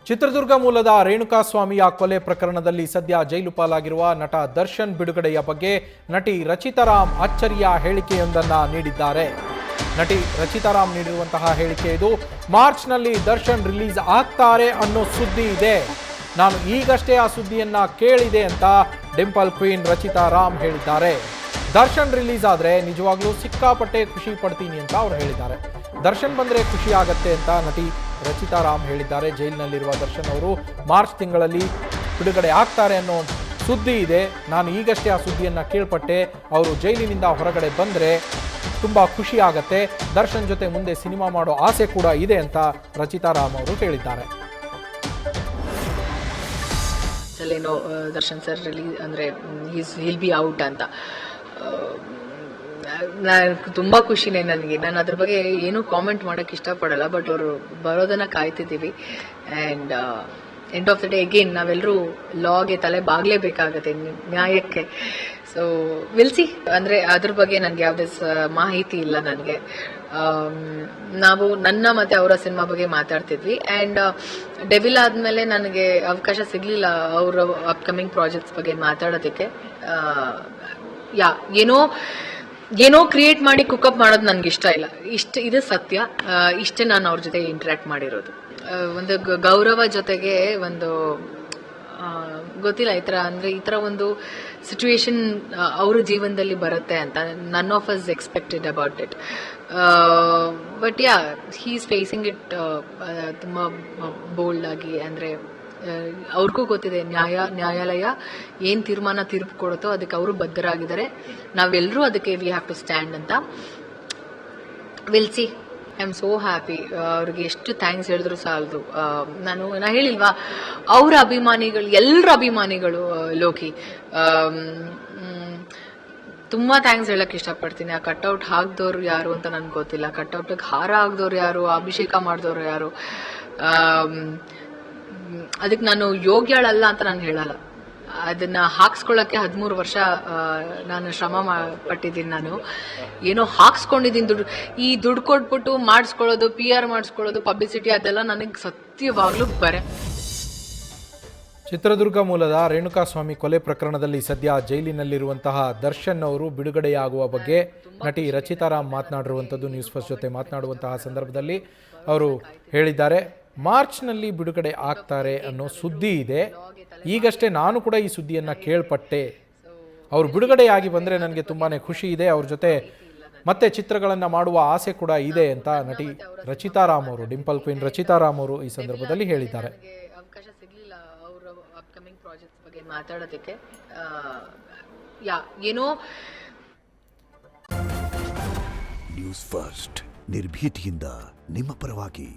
ಚಿತ್ರದುರ್ಗ ಮೂಲದ ರೇಣುಕಾಸ್ವಾಮಿಯ ಕೊಲೆ ಪ್ರಕರಣದಲ್ಲಿ ಸದ್ಯ ಜೈಲು ಪಾಲಾಗಿರುವ ನಟ ದರ್ಶನ್ ಬಿಡುಗಡೆಯ ಬಗ್ಗೆ ನಟಿ ರಚಿತಾರಾಮ್ ಅಚ್ಚರಿಯ ಹೇಳಿಕೆಯೊಂದನ್ನು ನೀಡಿದ್ದಾರೆ. ನಟಿ ರಚಿತಾರಾಮ್ ನೀಡಿರುವಂತಹ ಹೇಳಿಕೆ ಇದು. ಮಾರ್ಚ್ನಲ್ಲಿ ದರ್ಶನ್ ರಿಲೀಸ್ ಆಗ್ತಾರೆ ಅನ್ನೋ ಸುದ್ದಿ ಇದೆ. ನಾನು ಈಗಷ್ಟೇ ಆ ಸುದ್ದಿಯನ್ನ ಕೇಳಿದೆ ಅಂತ ಡಿಂಪಲ್ ಕ್ವೀನ್ ರಚಿತಾರಾಮ್ ಹೇಳಿದ್ದಾರೆ. ದರ್ಶನ್ ರಿಲೀಸ್ ಆದರೆ ನಿಜವಾಗ್ಲೂ ಸಿಕ್ಕಾಪಟ್ಟೆ ಖುಷಿ ಪಡ್ತೀನಿ ಅಂತ ಅವರು ಹೇಳಿದ್ದಾರೆ. ದರ್ಶನ್ ಬಂದರೆ ಖುಷಿ ಆಗತ್ತೆ ಅಂತ ನಟಿ ರಚಿತಾರಾಮ್ ಹೇಳಿದ್ದಾರೆ. ಜೈಲಿನಲ್ಲಿರುವ ದರ್ಶನ್ ಅವರು ಮಾರ್ಚ್ ತಿಂಗಳಲ್ಲಿ ಬಿಡುಗಡೆ ಆಗ್ತಾರೆ ಅನ್ನೋ ಸುದ್ದಿ ಇದೆ. ನಾನು ಈಗಷ್ಟೇ ಆ ಸುದ್ದಿಯನ್ನು ಕೇಳ್ಪಟ್ಟೆ. ಅವರು ಜೈಲಿನಿಂದ ಹೊರಗಡೆ ಬಂದರೆ ತುಂಬ ಖುಷಿ ಆಗತ್ತೆ. ದರ್ಶನ್ ಜೊತೆ ಮುಂದೆ ಸಿನಿಮಾ ಮಾಡೋ ಆಸೆ ಕೂಡ ಇದೆ ಅಂತ ರಚಿತಾರಾಮ್ ಅವರು ಹೇಳಿದ್ದಾರೆ. ದರ್ಶನ್ ಸರ್ ರಿಲೀಸ್ ಅಂದರೆ ವಿಲ್ ಬಿ ಔಟ್ ಅಂತ ತುಂಬಾ ಖುಷಿನೇ ನನಗೆ. ನಾನು ಅದ್ರ ಬಗ್ಗೆ ಏನೂ ಕಾಮೆಂಟ್ ಮಾಡಕ್ ಇಷ್ಟಪಡಲ್ಲ, ಬಟ್ ಅವರು ಬರೋದನ್ನ ಕಾಯ್ತಿದ್ದೀವಿ. And end of the day again ನಾವೆಲ್ಲರೂ ಲಾಗೆ ತಲೆ ಬಾಗ್ಲೇಬೇಕಾಗತ್ತೆ, ನ್ಯಾಯಕ್ಕೆ. ಸೊ ವಿಲ್ಸಿ ಅಂದ್ರೆ ಅದ್ರ ಬಗ್ಗೆ ನನಗೆ ಯಾವುದೇ ಮಾಹಿತಿ ಇಲ್ಲ. ನನಗೆ ನಾವು ನನ್ನ ಮತ್ತೆ ಅವರ ಸಿನಿಮಾ ಬಗ್ಗೆ ಮಾತಾಡ್ತಿದ್ವಿ. ಆ್ಯಂಡ್ ಡೆವಿಲ್ ಆದ್ಮೇಲೆ ನನಗೆ ಅವಕಾಶ ಸಿಗ್ಲಿಲ್ಲ ಅವರ ಅಪ್ಕಮಿಂಗ್ ಪ್ರಾಜೆಕ್ಟ್ಸ್ ಬಗ್ಗೆ ಮಾತಾಡೋದಕ್ಕೆ. ಏನೋ ಕ್ರಿಯೇಟ್ ಮಾಡಿ ಕುಕಪ್ ಮಾಡೋದು ನನ್ಗೆ ಇಷ್ಟ ಇಲ್ಲ. ಇದು ಸತ್ಯ. ಇಷ್ಟೇ ನಾನು ಅವ್ರ ಜೊತೆ ಇಂಟ್ರಾಕ್ಟ್ ಮಾಡಿರೋದು. ಒಂದು ಗೌರವ ಜೊತೆಗೆ ಒಂದು ಗೊತ್ತಿಲ್ಲ, ಈ ತರ ಒಂದು ಸಿಚುವೇಶನ್ ಅವ್ರ ಜೀವನದಲ್ಲಿ ಬರುತ್ತೆ ಅಂತ none of us expected about it. But he is facing it ತುಂಬಾ ಬೋಲ್ಡ್ ಆಗಿ. ಅಂದ್ರೆ ಅವ್ರಿಗೂ ಗೊತ್ತಿದೆ ನ್ಯಾಯಾಲಯ ಏನ್ ತೀರ್ಪು ಕೊಡುತ್ತೋ ಅದಕ್ಕೆ ಅವರು ಬದ್ಧರಾಗಿದ್ದಾರೆ. ನಾವೆಲ್ಲರೂ ಅದಕ್ಕೆ ವಿ ಹ್ಯಾವ್ ಟು ಸ್ಟ್ಯಾಂಡ್ ಅಂತ. Will see. I am so happy. ಅವ್ರಿಗೆ ಎಷ್ಟು ಥ್ಯಾಂಕ್ಸ್ ಹೇಳಿದ್ರು ಸಾಲದು. ನಾ ಹೇಳಿಲ್ವಾ, ಅವರ ಅಭಿಮಾನಿಗಳು, ಎಲ್ಲರ ಅಭಿಮಾನಿಗಳು ಲೋಕಿ, ತುಂಬಾ ಥ್ಯಾಂಕ್ಸ್ ಹೇಳಕ್ ಇಷ್ಟಪಡ್ತೀನಿ. ಆ ಕಟ್ಔಟ್ ಹಾಕ್ದವ್ರು ಯಾರು ಅಂತ ನನ್ಗೆ ಗೊತ್ತಿಲ್ಲ, ಕಟ್ಔಟ್ಗೆ ಹಾರ ಹಾಕ್ದವ್ರು ಯಾರು, ಅಭಿಷೇಕ ಮಾಡಿದವ್ರು ಯಾರು, ಅದಕ್ಕೆ ನಾನು ಯೋಗ್ಯಳಲ್ಲ ಅಂತ ನಾನು ಹೇಳಲ್ಲ. ಅದನ್ನ ಹಾಕ್ಸ್ಕೊಳ್ಳಕ್ಕೆ 13 ವರ್ಷ ನಾನು ಶ್ರಮ ಪಟ್ಟಿದ್ದೀನಿ. ನಾನು ಏನೋ ಹಾಕ್ಸ್ಕೊಂಡಿದ್ದೀನಿ. ಈ ದುಡ್ಡು ಕೊಟ್ಬಿಟ್ಟು ಮಾಡಿಸ್ಕೊಳ್ಳೋದು, PR ಮಾಡಿಸ್ಕೊಳ್ಳೋದು, ಪಬ್ಲಿಸಿಟಿ, ಅದೆಲ್ಲ ನನಗೆ ಸತ್ಯವಾಗ್ಲೂ ಬರೆ. ಚಿತ್ರದುರ್ಗ ಮೂಲದ ರೇಣುಕಾಸ್ವಾಮಿ ಕೊಲೆ ಪ್ರಕರಣದಲ್ಲಿ ಸದ್ಯ ಜೈಲಿನಲ್ಲಿರುವಂತಹ ದರ್ಶನ್ ಅವರು ಬಿಡುಗಡೆಯಾಗುವ ಬಗ್ಗೆ ನಟಿ ರಚಿತಾರಾಮ್ ಮಾತನಾಡಿರುವಂಥದ್ದು. ನ್ಯೂಸ್ ಫಸ್ಟ್ ಜೊತೆ ಮಾತನಾಡುವಂತಹ ಸಂದರ್ಭದಲ್ಲಿ ಅವರು ಹೇಳಿದ್ದಾರೆ, ಮಾರ್ಚ್ನಲ್ಲಿ ಬಿಡುಗಡೆ ಆಗ್ತಾರೆ ಅನ್ನೋ ಸುದ್ದಿ ಇದೆ. ಈಗಷ್ಟೇ ನಾನು ಕೂಡ ಈ ಸುದ್ದಿಯನ್ನು ಕೇಳ್ಪಟ್ಟೆ. ಅವರು ಬಿಡುಗಡೆಯಾಗಿ ಬಂದರೆ ನನಗೆ ತುಂಬಾ ಖುಷಿ ಇದೆ. ಅವ್ರ ಜೊತೆ ಮತ್ತೆ ಚಿತ್ರಗಳನ್ನು ಮಾಡುವ ಆಸೆ ಕೂಡ ಇದೆ ಅಂತ ನಟಿ ರಚಿತಾರಾಮ್ ಅವರು, ಡಿಂಪಲ್ ಕ್ವೀನ್ ರಚಿತಾರಾಮ್ ಅವರು ಈ ಸಂದರ್ಭದಲ್ಲಿ ಹೇಳಿದ್ದಾರೆ. ಅವಕಾಶ ಸಿಗ್ಲಿಲ್ಲ ಅವರ ಅಪ್ಕಮಿಂಗ್ ಪ್ರಾಜೆಕ್ಟ್ಸ್ ಬಗ್ಗೆ ಮಾತಾಡೋದಕ್ಕೆ. ಏನೋ ನ್ಯೂಸ್ ಫಸ್ಟ್ ನಿರ್ಭೀತಿಯಿಂದ ನಿಮ್ಮ ಪರವಾಗಿ.